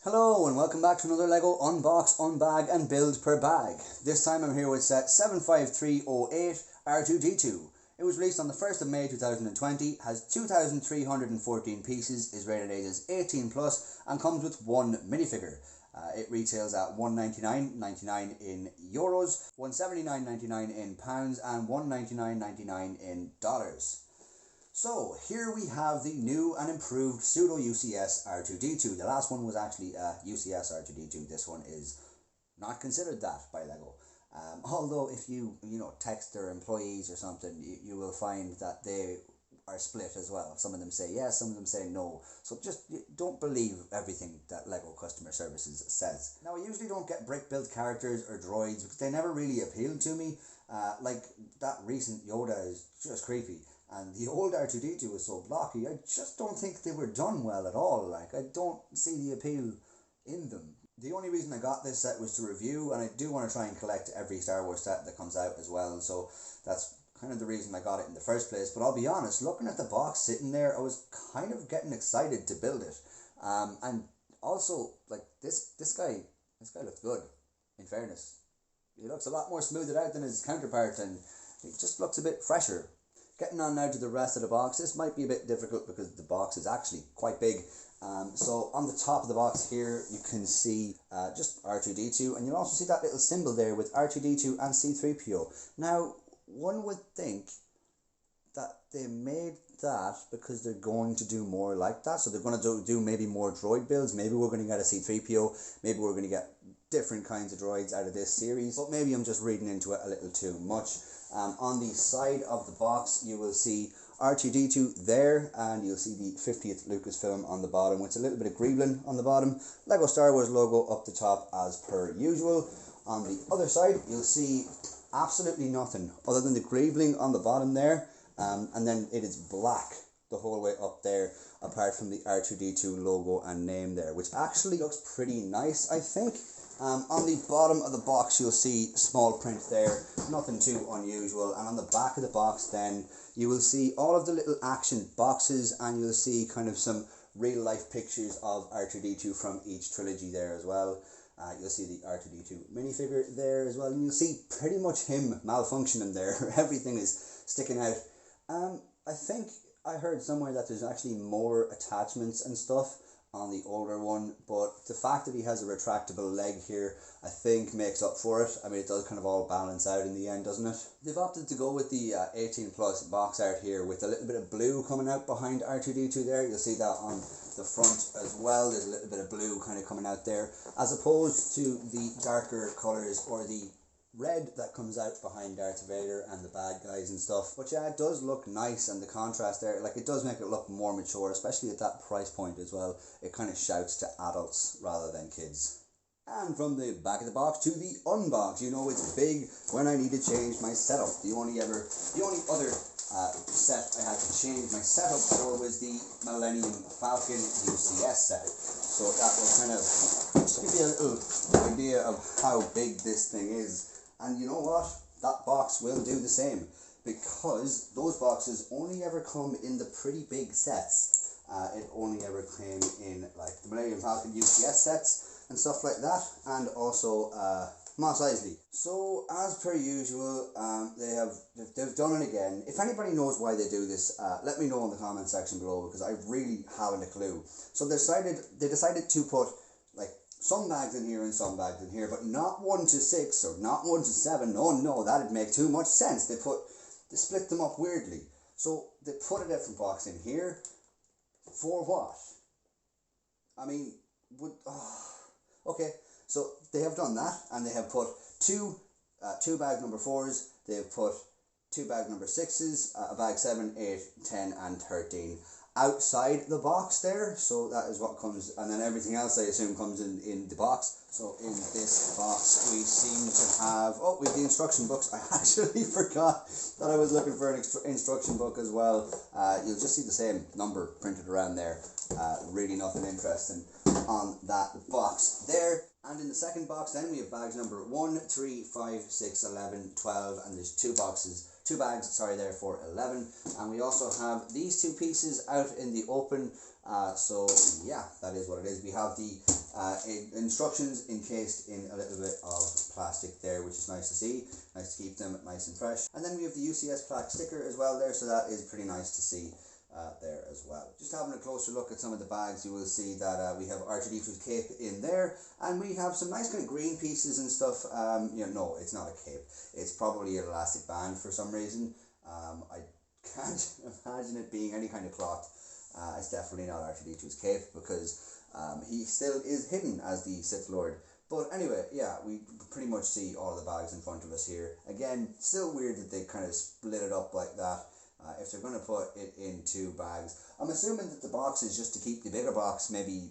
Hello and welcome back to another LEGO Unbox, Unbag and Build per bag. This time I'm here with set 75308 R2D2. It was released on the 1st of May 2020, has 2,314 pieces, is rated ages 18 plus and comes with one minifigure. It retails at $199.99 in euros, $179.99 in pounds and $199.99 in dollars. So here we have the new and improved pseudo UCS R2D2. The last one was actually a UCS R2D2. This one is not considered that by LEGO. Although if you text their employees or something, you will find that they are split as well. Some of them say yes, some of them say no. So just don't believe everything that LEGO customer services says. Now I usually don't get brick built characters or droids because they never really appealed to me. Like that recent Yoda is just creepy. And the old R2D2 was so blocky, I just don't think they were done well at all. Like, I don't see the appeal in them. The only reason I got this set was to review, and I do want to try and collect every Star Wars set that comes out as well, so that's kind of the reason I got it in the first place. But I'll be honest, looking at the box sitting there, I was kind of getting excited to build it. And also, like, this guy looks good, in fairness. He looks a lot more smoothed out than his counterpart, and he just looks a bit fresher. Getting on now to the rest of the box. This might be a bit difficult because the box is actually quite big. So on the top of the box here you can see just R2D2, and you'll also see that little symbol there with R2D2 and C3PO. Now one would think that they made that because they're going to do more like that. So they're going to do maybe more droid builds. Maybe we're going to get a C3PO. Maybe we're going to get different kinds of droids out of this series. But maybe I'm just reading into it a little too much. On the side of the box you will see R2D2 there, and you'll see the 50th Lucasfilm on the bottom with a little bit of greebling on the bottom. LEGO Star Wars logo up the top as per usual. On the other side you'll see absolutely nothing other than the greebling on the bottom there, and then it is black the whole way up there apart from the R2D2 logo and name there, which actually looks pretty nice, I think. On the bottom of the box you'll see small print there, nothing too unusual, and on the back of the box then you will see all of the little action boxes, and you'll see kind of some real life pictures of R2D2 from each trilogy there as well. You'll see the R2D2 minifigure there as well, and you'll see pretty much him malfunctioning there. Everything is sticking out. I think I heard somewhere that there's actually more attachments and stuff on the older one, but the fact that he has a retractable leg here I think makes up for it. I mean, it does kind of all balance out in the end, doesn't it? They've opted to go with the 18 plus box art here with a little bit of blue coming out behind R2D2 there. You'll see that on the front as well. There's a little bit of blue kind of coming out there, as opposed to the darker colours or the red that comes out behind Darth Vader and the bad guys and stuff. But yeah, it does look nice, and the contrast there, like, it does make it look more mature, especially at that price point as well. It kind of shouts to adults rather than kids. And from the back of the box to the unbox, you know it's big when I need to change my setup. The only other set I had to change my setup for was the Millennium Falcon UCS set. So that will kind of just give you a little idea of how big this thing is. And you know what? That box will do the same, because those boxes only ever come in the pretty big sets. It only ever came in like the Millennium Falcon UCS sets and stuff like that, and also Mos Eisley. So as per usual, they've done it again. If anybody knows why they do this, let me know in the comment section below, because I really haven't a clue. So they decided to put like some bags in here and some bags in here, but not 1 to 6 or not 1 to 7. No, that'd make too much sense. They split them up weirdly. So they put a different box in here for what? I mean, okay, so they have done that, and they have put two bag number 4s, they have put 2 bag number 6s, a bag 7, 8, 10 and 13 outside the box there. So that is what comes, and then everything else I assume comes in the box. So in this box we seem to have, with the instruction books. I actually forgot that I was looking for an instruction book as well. You'll just see the same number printed around there. Really nothing interesting on that box there. And in the second box then we have bags number 1, 3, 5, 6, 11, 12, and there's two bags there for 11. And we also have these two pieces out in the open. So yeah, that is what it is. We have the instructions encased in a little bit of plastic there, which is nice to see. Nice to keep them nice and fresh. And then we have the UCS plaque sticker as well there, so that is pretty nice to see there as well. Just having a closer look at some of the bags, you will see that we have R2D2's cape in there, and we have some nice kind of green pieces and stuff. No, it's not a cape. It's probably an elastic band for some reason. I can't imagine it being any kind of cloth. It's definitely not R2D2's cape, because he still is hidden as the Sith Lord. But anyway, yeah, we pretty much see all the bags in front of us here. Again, still weird that they kind of split it up like that. If they're going to put it in two bags, I'm assuming that the box is just to keep the bigger box, maybe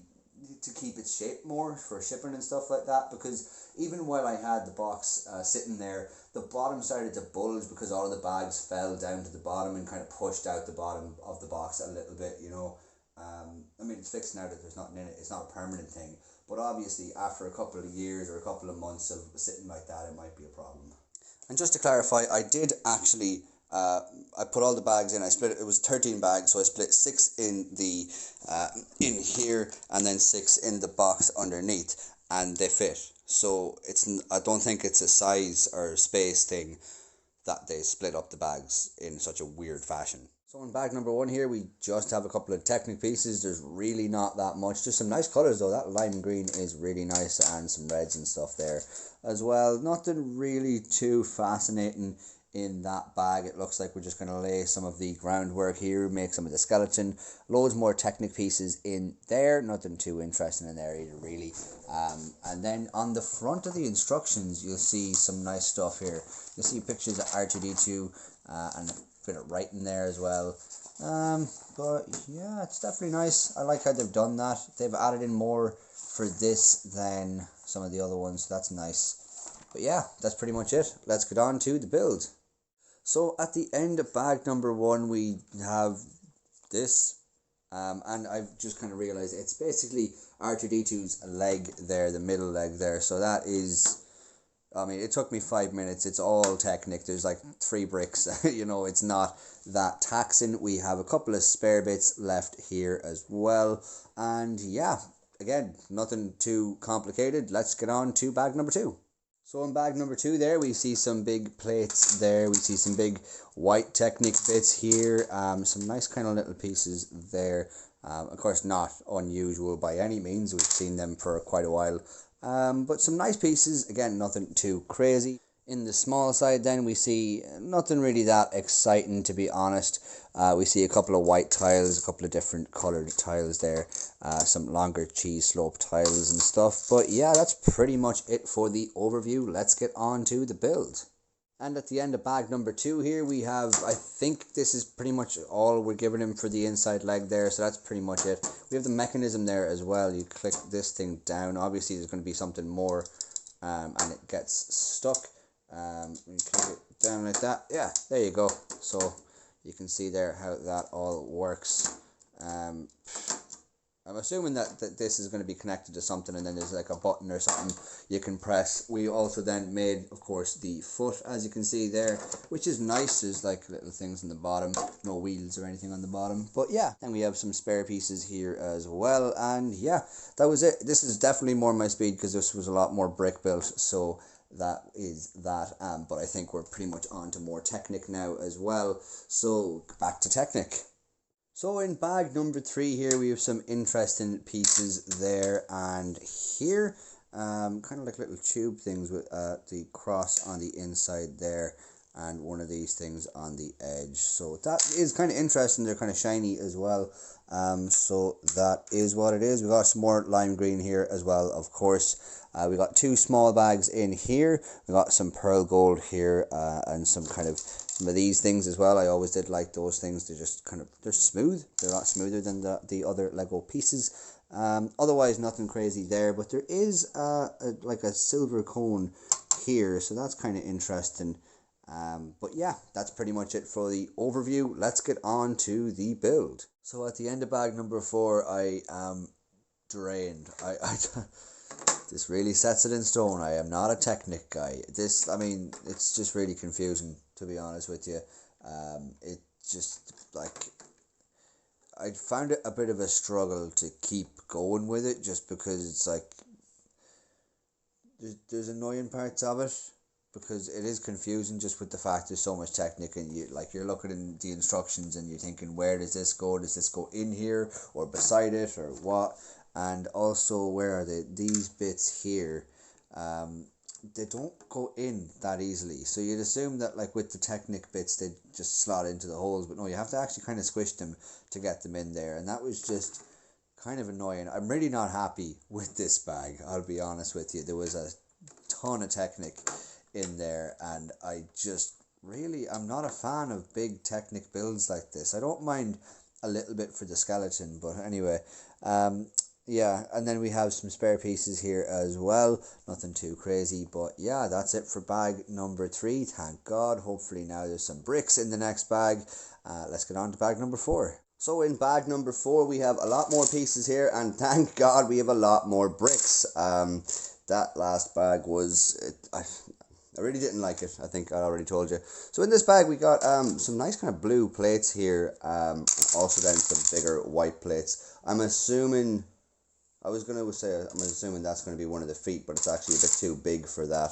to keep its shape more for shipping and stuff like that, because even while I had the box sitting there, the bottom started to bulge because all of the bags fell down to the bottom and kind of pushed out the bottom of the box a little bit, you know. I mean, it's fixed now that there's nothing in it. It's not a permanent thing, but obviously after a couple of years or a couple of months of sitting like that, it might be a problem. And just to clarify, I did actually I put all the bags in. I split it. It was 13 bags, so I split 6 in the in here and then 6 in the box underneath, and they fit. So I don't think it's a size or space thing that they split up the bags in such a weird fashion. So in bag number 1 here, we just have a couple of Technic pieces. There's really not that much. Just some nice colours though. That lime green is really nice, and some reds and stuff there as well. Nothing really too fascinating in that bag. It looks like we're just going to lay some of the groundwork here, make some of the skeleton. Loads more Technic pieces in there. Nothing too interesting in there either, really. And then on the front of the instructions, you'll see some nice stuff here. You'll see pictures of R2D2 and a bit of writing there as well. But yeah, it's definitely nice. I like how they've done that. They've added in more for this than some of the other ones, so that's nice. But yeah, that's pretty much it. Let's get on to the build. So at the end of bag number 1, we have this, and I've just kind of realized it's basically R2D2's leg there, the middle leg there. So that is, I mean, it took me 5 minutes. It's all Technic. There's like 3 bricks. You know, it's not that taxing. We have a couple of spare bits left here as well. And yeah, again, nothing too complicated. Let's get on to bag number 2. So in bag number 2 there, we see some big plates there. We see some big white Technic bits here. Some nice kind of little pieces there. Of course, not unusual by any means. We've seen them for quite a while. But some nice pieces. Again, nothing too crazy. In the small side then, we see nothing really that exciting, to be honest. We see a couple of white tiles, a couple of different coloured tiles there. Some longer cheese slope tiles and stuff. But yeah, that's pretty much it for the overview. Let's get on to the build. And at the end of bag number 2 here, we have, I think this is pretty much all we're giving him for the inside leg there. So that's pretty much it. We have the mechanism there as well. You click this thing down. Obviously, there's going to be something more, and it gets stuck. You click it down like that. Yeah, there you go. So you can see there how that all works. I'm assuming that this is going to be connected to something, and then there's like a button or something you can press. We also then made, of course, the foot, as you can see there, which is nice. There's like little things on the bottom, no wheels or anything on the bottom. But yeah, then we have some spare pieces here as well. And yeah, that was it. This is definitely more my speed, because this was a lot more brick built. So that is that. But I think we're pretty much on to more Technic now as well. So back to Technic. So in bag number 3 here, we have some interesting pieces there and here. Kind of like little tube things with the cross on the inside there, and one of these things on the edge. So that is kind of interesting. They're kind of shiny as well. So that is what it is. We got some more lime green here as well, of course. We got 2 small bags in here. We got some pearl gold here, and some of these things as well. I always did like those things. They're just they're smooth. They're a lot smoother than the other Lego pieces. Otherwise, nothing crazy there. But there is like a silver cone here, so that's kind of interesting. But yeah, that's pretty much it for the overview. Let's get on to the build. So at the end of bag number 4, I am drained. This really sets it in stone. I am not a Technic guy. I mean, it's just really confusing, to be honest with you. It just, like, I found it a bit of a struggle to keep going with it, just because it's like, there's annoying parts of it, because it is confusing just with the fact there's so much Technic, and you're looking in the instructions and you're thinking, where does this go? Does this go in here or beside it or what? And also, where are they? These bits here, they don't go in that easily. So you'd assume that, like, with the Technic bits, they just slot into the holes, but no, you have to actually kind of squish them to get them in there, and that was just kind of annoying. I'm really not happy with this bag, I'll be honest with you. There was a ton of Technic in there, and I'm not a fan of big Technic builds like this. I don't mind a little bit for the skeleton, but anyway, yeah, and then we have some spare pieces here as well. Nothing too crazy, but yeah, that's it for bag number 3. Thank God. Hopefully now there's some bricks in the next bag. Let's get on to bag number 4. So in bag number 4, we have a lot more pieces here, and thank God we have a lot more bricks. That last bag I really didn't like it. I think I already told you. So in this bag we got some nice kind of blue plates here. Also then some bigger white plates. I'm assuming that's going to be one of the feet, but it's actually a bit too big for that.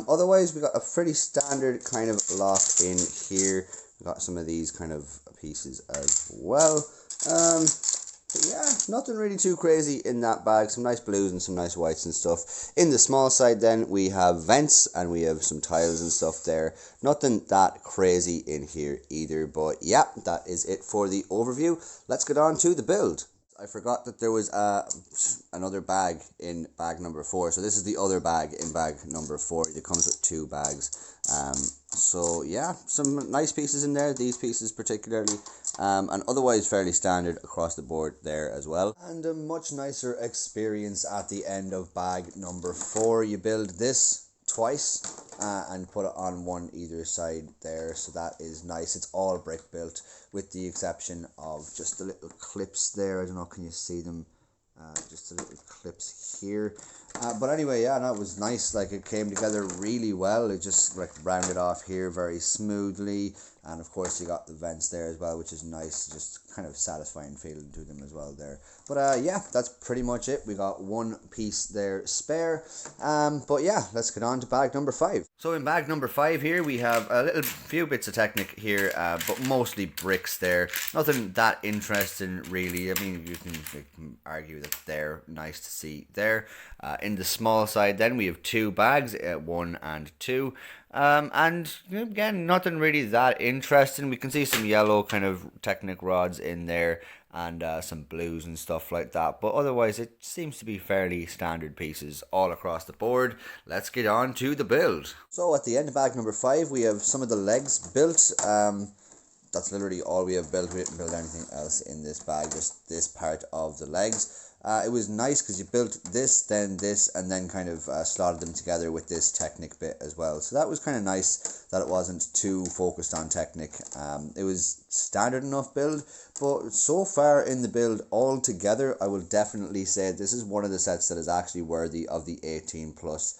Otherwise, we got a pretty standard kind of lock in here. We got some of these kind of pieces as well. But yeah, nothing really too crazy in that bag. Some nice blues and some nice whites and stuff. In the small side then, we have vents and we have some tiles and stuff there. Nothing that crazy in here either. But yeah, that is it for the overview. Let's get on to the build. I forgot that there was another bag in bag number 4. So this is the other bag in bag number 4. It comes with 2 bags. So yeah, some nice pieces in there, these pieces particularly, and otherwise fairly standard across the board there as well. And a much nicer experience at the end of bag number 4. You build this twice and put it on one either side there, so that is nice. It's all brick built with the exception of just the little clips there. I don't know, can you see them? Just the little clips here, but anyway, yeah, that was nice. Like, it came together really well. It just like rounded off here very smoothly, and of course you got the vents there as well, which is nice. Just kind of satisfying feeling to them as well there. But yeah, that's pretty much it. We got one piece there spare, but yeah, let's get on to bag number 5. So in bag number 5 here we have a few bits of Technic here, but mostly bricks there. Nothing that interesting really. I mean, you can argue that they're nice to see there. In the small side then we have 2 bags, 1 and 2. And again, nothing really that interesting. We can see some yellow kind of Technic rods in there, and some blues and stuff like that, but otherwise it seems to be fairly standard pieces all across the board. Let's get on to the build. So at the end of bag number 5 we have some of the legs built. That's literally all we have built. We didn't build anything else in this bag, just this part of the legs. It was nice because you built this, then this, and then kind of slotted them together with this Technic bit as well. So that was kind of nice that it wasn't too focused on Technic. It was standard enough build, but so far in the build altogether, I will definitely say this is one of the sets that is actually worthy of the 18 plus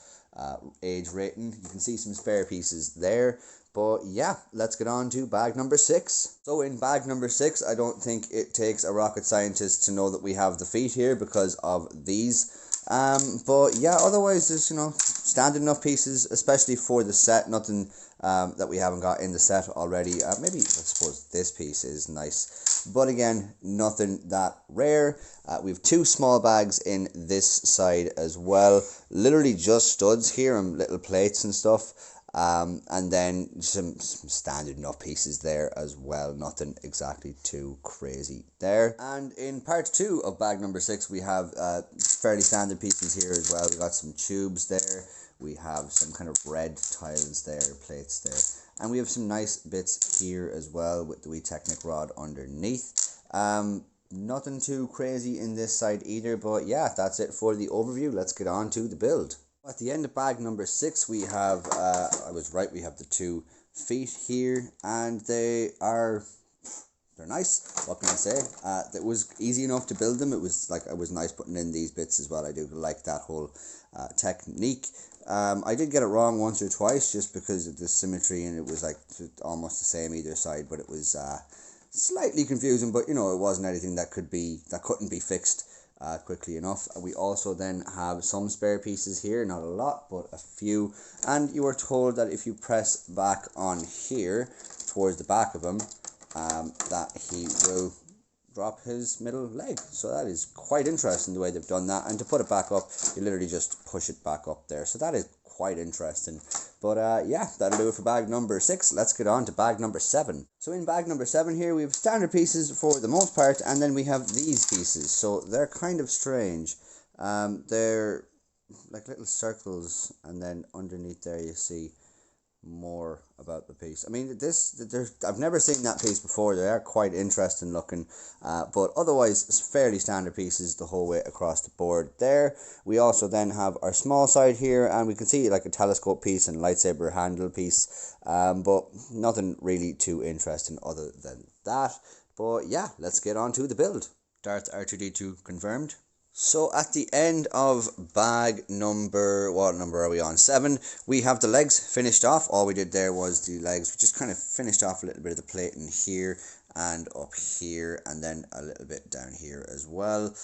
age rating. You can see some spare pieces there. But yeah, let's get on to bag number 6. So in bag number 6, I don't think it takes a rocket scientist to know that we have the feet here because of these. But yeah, otherwise there's, standard enough pieces, especially for the set. Nothing that we haven't got in the set already. Maybe, I suppose this piece is nice. But again, nothing that rare. We have 2 small bags in this side as well. Literally just studs here and little plates and stuff. And then some standard enough pieces there as well. Nothing exactly too crazy there. And in part 2 of bag number 6, we have fairly standard pieces here as well. We got some tubes there. We have some kind of red tiles there, plates there. And we have some nice bits here as well with the wee Technic rod underneath. Nothing too crazy in this side either. But yeah, that's it for the overview. Let's get on to the build. At the end of bag number 6, we have, I was right, we have the 2 feet here, and they're they're nice. What can I say? It was easy enough to build them. It was nice putting in these bits as well. I do like that whole technique. I did get it wrong once or twice just because of the symmetry, and it was like almost the same either side, but it was slightly confusing. But you know, it wasn't anything that couldn't be fixed quickly enough. We also then have some spare pieces here, not a lot but a few, and you are told that if you press back on here towards the back of him, that he will drop his middle leg. So that is quite interesting the way they've done that, and to put it back up you literally just push it back up there, so that is quite interesting. But yeah, that'll do it for bag number 6. Let's get on to bag number 7. So in bag number 7 here we have standard pieces for the most part, and then we have these pieces. So they're kind of strange. They're like little circles, and then underneath there you see more about the piece. I mean, I've never seen that piece before. They are quite interesting looking, but otherwise it's fairly standard pieces the whole way across the board there. We also then have our small side here, and we can see like a telescope piece and lightsaber handle piece, but nothing really too interesting other than that. But yeah, let's get on to the build. Darth R2D2 confirmed. So at the end of bag number, what number are we on? 7, we have the legs finished off. All we did there was the legs. We just kind of finished off a little bit of the plating here and up here, and then a little bit down here as well.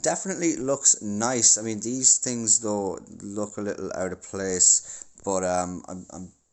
Definitely looks nice. I mean, these things though look a little out of place, but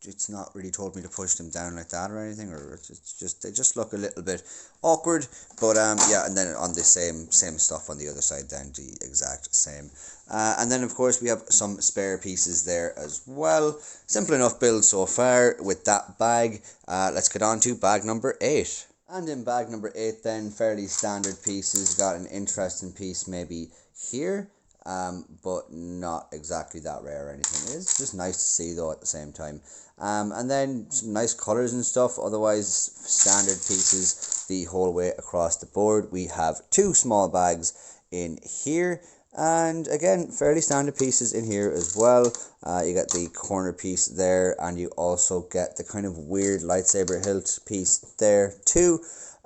it's not really told me to push them down like that or anything, or it's just they just look a little bit awkward. But yeah, and then on the same stuff on the other side, then the exact same. And then of course we have some spare pieces there as well. Simple enough build so far with that bag. Let's get on to bag number 8. And in bag number 8 then, fairly standard pieces. Got an interesting piece maybe here, but not exactly that rare or anything. It's just nice to see though at the same time. And then some nice colors and stuff. Otherwise standard pieces the whole way across the board. We have 2 small bags in here, and again fairly standard pieces in here as well. You get the corner piece there, and you also get the kind of weird lightsaber hilt piece there too.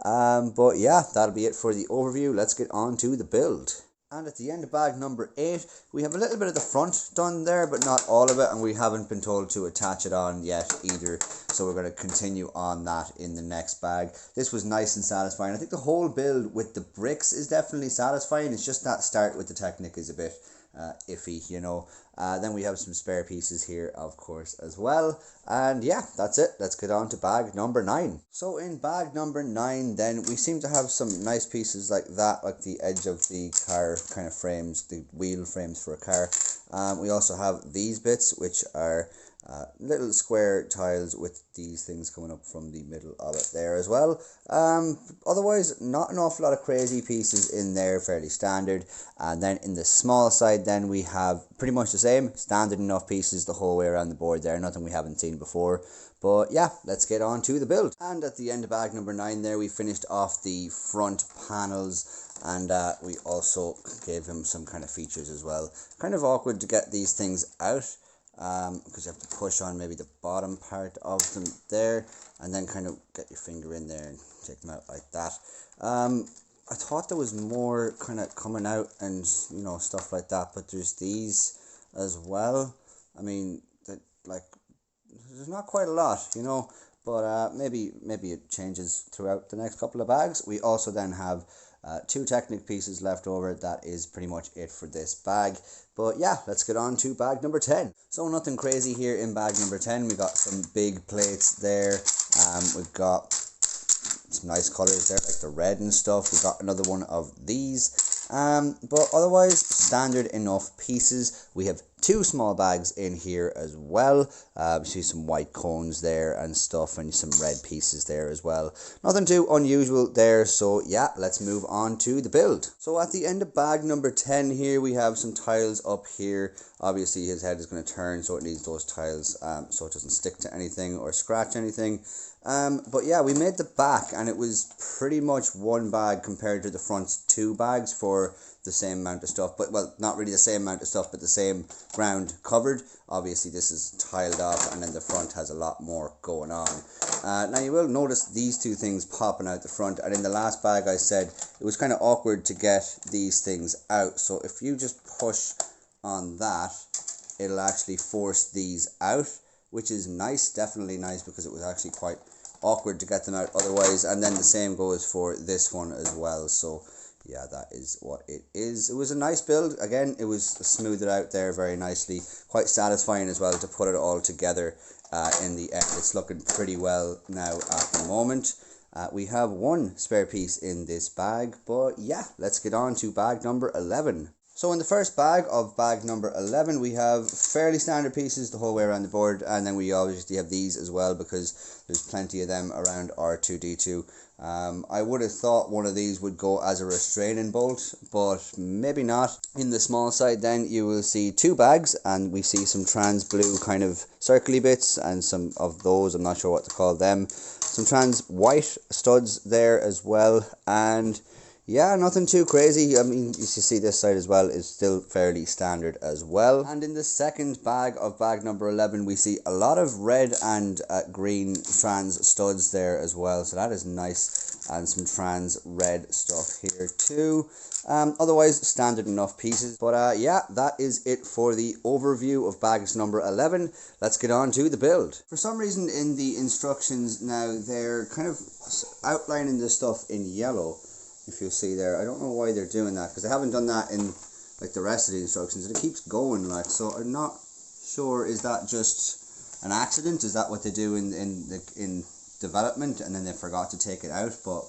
But yeah, that'll be it for the overview. Let's get on to the build. And at the end of bag number 8, we have a little bit of the front done there, but not all of it, and we haven't been told to attach it on yet either, so we're going to continue on that in the next bag. This was nice and satisfying. I think the whole build with the bricks is definitely satisfying. It's just that start with the Technic is a bit iffy, you know. Then we have some spare pieces here, of course, as well. And yeah, that's it. Let's get on to bag number 9. So in bag number 9, then we seem to have some nice pieces like that, like the edge of the car kind of frames, the wheel frames for a car. We also have these bits, which are little square tiles with these things coming up from the middle of it there as well. Otherwise, not an awful lot of crazy pieces in there, fairly standard. And then in the small side, then we have pretty much the same, standard enough pieces the whole way around the board there, nothing we haven't seen before. But yeah, let's get on to the build. And at the end of bag number 9 there, we finished off the front panels, and we also gave him some kind of features as well. Kind of awkward to get these things out, because you have to push on maybe the bottom part of them there, and then kind of get your finger in there and take them out like that. I thought there was more kind of coming out and, you know, stuff like that, but there's these as well. I mean, that, like, there's not quite a lot, you know, but maybe it changes throughout the next couple of bags. We also then have 2 Technic pieces left over. That is pretty much it for this bag. But yeah, let's get on to bag number 10. So nothing crazy here in bag number 10. We got some big plates there. We've got some nice colors there, like the red and stuff. We got another one of these. But otherwise, standard enough pieces. We have 2 small bags in here as well. See some white cones there and stuff, and some red pieces there as well. Nothing too unusual there, so yeah, let's move on to the build. So at the end of bag number 10 here, we have some tiles up here. Obviously his head is going to turn, so it needs those tiles so it doesn't stick to anything or scratch anything. But yeah, we made the back, and it was pretty much one bag compared to the front 2 bags for the same amount of stuff, but well, not really the same amount of stuff, but the same ground covered. Obviously this is tiled off, and then the front has a lot more going on. Now you will notice these two things popping out the front, and in the last bag I said it was kind of awkward to get these things out, so if you just push on that, it'll actually force these out, which is nice, definitely nice, because it was actually quite awkward to get them out otherwise. And then the same goes for this one as well. So yeah, that is what it is. It was a nice build. Again, it was smoothed out there very nicely, quite satisfying as well to put it all together in the end. It's looking pretty well now at the moment. We have one spare piece in this bag, but yeah, let's get on to bag number 11. So in the first bag of bag number 11, we have fairly standard pieces the whole way around the board, and then we obviously have these as well because there's plenty of them around R2D2. I would have thought one of these would go as a restraining bolt, but maybe not. In the small side then you will see two bags, and we see some trans blue kind of circly bits, and some of those, I'm not sure what to call them. Some trans white studs there as well, and yeah, nothing too crazy. I mean, you see this side as well is still fairly standard as well. And in the second bag of bag number 11, we see a lot of red and green trans studs there as well. So that is nice. And some trans red stuff here too. Otherwise, standard enough pieces. But yeah, that is it for the overview of bags number 11. Let's get on to the build. For some reason in the instructions now, they're kind of outlining the stuff in yellow. If you'll see there, I don't know why they're doing that, because they haven't done that in like the rest of the instructions, and it keeps going like, so I'm not sure, is that just an accident? Is that what they do in development and then they forgot to take it out? But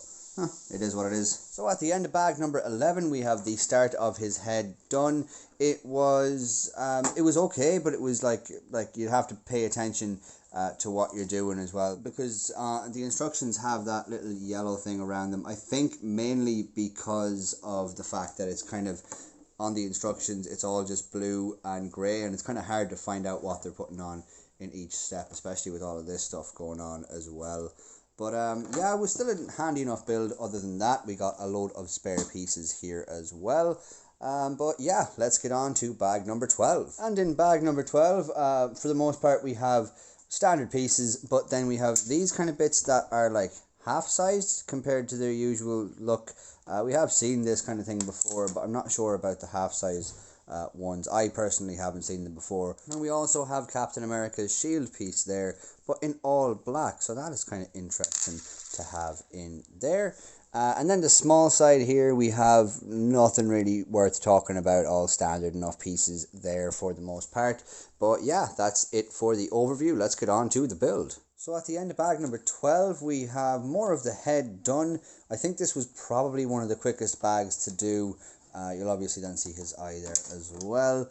it is what it is. So at the end of bag number 11, we have the start of his head done. It was okay, but it was like you'd have to pay attention to what you're doing as well, because the instructions have that little yellow thing around them. I think mainly because of the fact that it's kind of on the instructions, it's all just blue and grey, and it's kind of hard to find out what they're putting on in each step, especially with all of this stuff going on as well. But yeah, it was still a handy enough build. Other than that, we got a load of spare pieces here as well. But yeah, let's get on to bag number 12. And in bag number 12, for the most part, we have standard pieces, but then we have these kind of bits that are like half-sized compared to their usual look. We have seen this kind of thing before, but I'm not sure about the half-size ones. I personally haven't seen them before. And we also have Captain America's shield piece there, but in all black, so that is kind of interesting to have in there. And then the small side here, we have nothing really worth talking about, all standard enough pieces there for the most part. But yeah, that's it for the overview. Let's get on to the build. So at the end of bag number 12, we have more of the head done. I think this was probably one of the quickest bags to do. You'll obviously then see his eye there as well.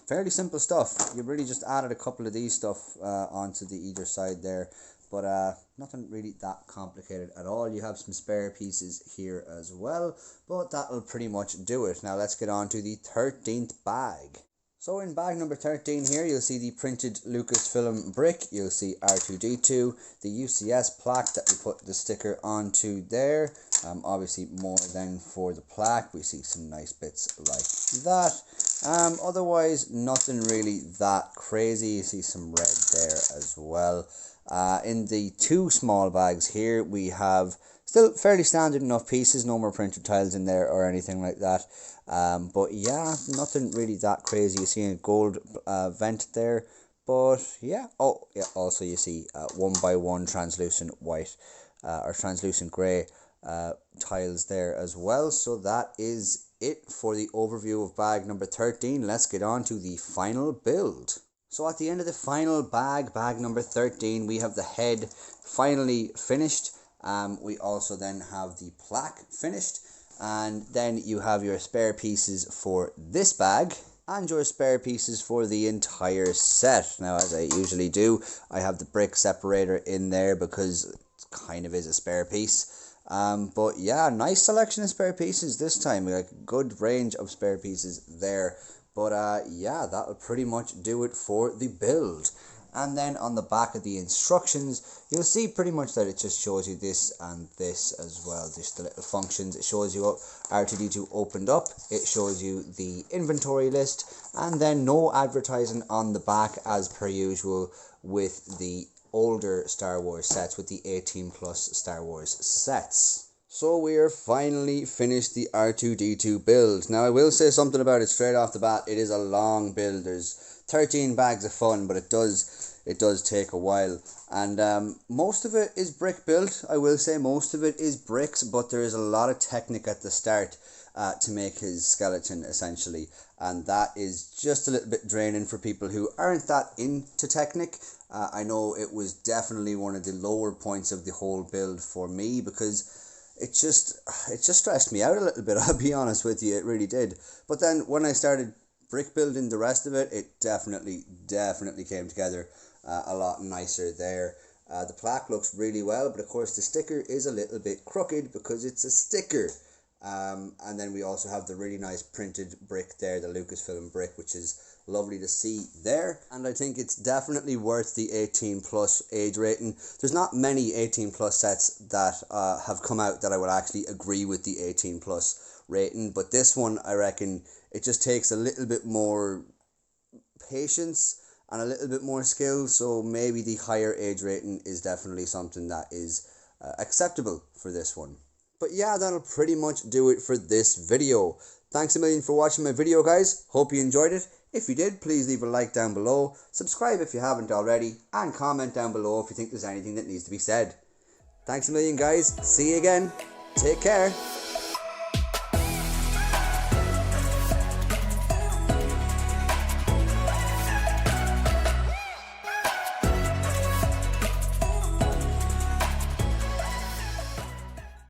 Fairly simple stuff. You really just added a couple of these stuff onto the either side there. But nothing really that complicated at all. You have some spare pieces here as well, but that'll pretty much do it. Now let's get on to the 13th bag. So in bag number 13 here, you'll see the printed Lucasfilm brick. You'll see R2D2, the UCS plaque that we put the sticker onto there. Obviously more than for the plaque. We see some nice bits like that. Otherwise, nothing really that crazy. You see some red there as well. In the two small bags here, we have still fairly standard enough pieces, no more printed tiles in there or anything like that. But yeah, nothing really that crazy. You see a gold vent there, but yeah. Oh yeah, also you see 1x1 translucent white or translucent grey tiles there as well. So that is it for the overview of bag number 13. Let's get on to the final build. So at the end of the final bag, bag number 13, we have the head finally finished. We also then have the plaque finished. And then you have your spare pieces for this bag and your spare pieces for the entire set. Now, as I usually do, I have the brick separator in there because it kind of is a spare piece. But yeah, nice selection of spare pieces this time. Like good range of spare pieces there. But yeah, that'll pretty much do it for the build. And then on the back of the instructions, you'll see pretty much that it just shows you this and this as well, just the little functions. It shows you what R2D2 opened up, it shows you the inventory list, and then no advertising on the back as per usual with the older Star Wars sets, with the 18 plus Star Wars sets. So we are finally finished the R2D2 build. Now I will say something about it straight off the bat. It is a long build. There's 13 bags of fun, but it does take a while. And most of it is brick built. I will say most of it is bricks, but there is a lot of technique at the start to make his skeleton essentially. And that is just a little bit draining for people who aren't that into technique. I know it was definitely one of the lower points of the whole build for me, because it just stressed me out a little bit, I'll be honest with you, it really did. But then when I started brick building the rest of it, it definitely came together a lot nicer there. The plaque looks really well, but of course the sticker is a little bit crooked because it's a sticker. And then we also have the really nice printed brick there, the Lucasfilm brick, which is lovely to see there. And I think it's definitely worth the 18 plus age rating. There's not many 18 plus sets that have come out that I would actually agree with the 18 plus rating, but this one, I reckon it just takes a little bit more patience and a little bit more skill, so maybe the higher age rating is definitely something that is acceptable for this one. But yeah, that'll pretty much do it for this video. Thanks a million for watching my video, guys. Hope you enjoyed it. If you did, please leave a like down below, subscribe if you haven't already, and comment down below if you think there's anything that needs to be said. Thanks a million, guys. See you again. Take care.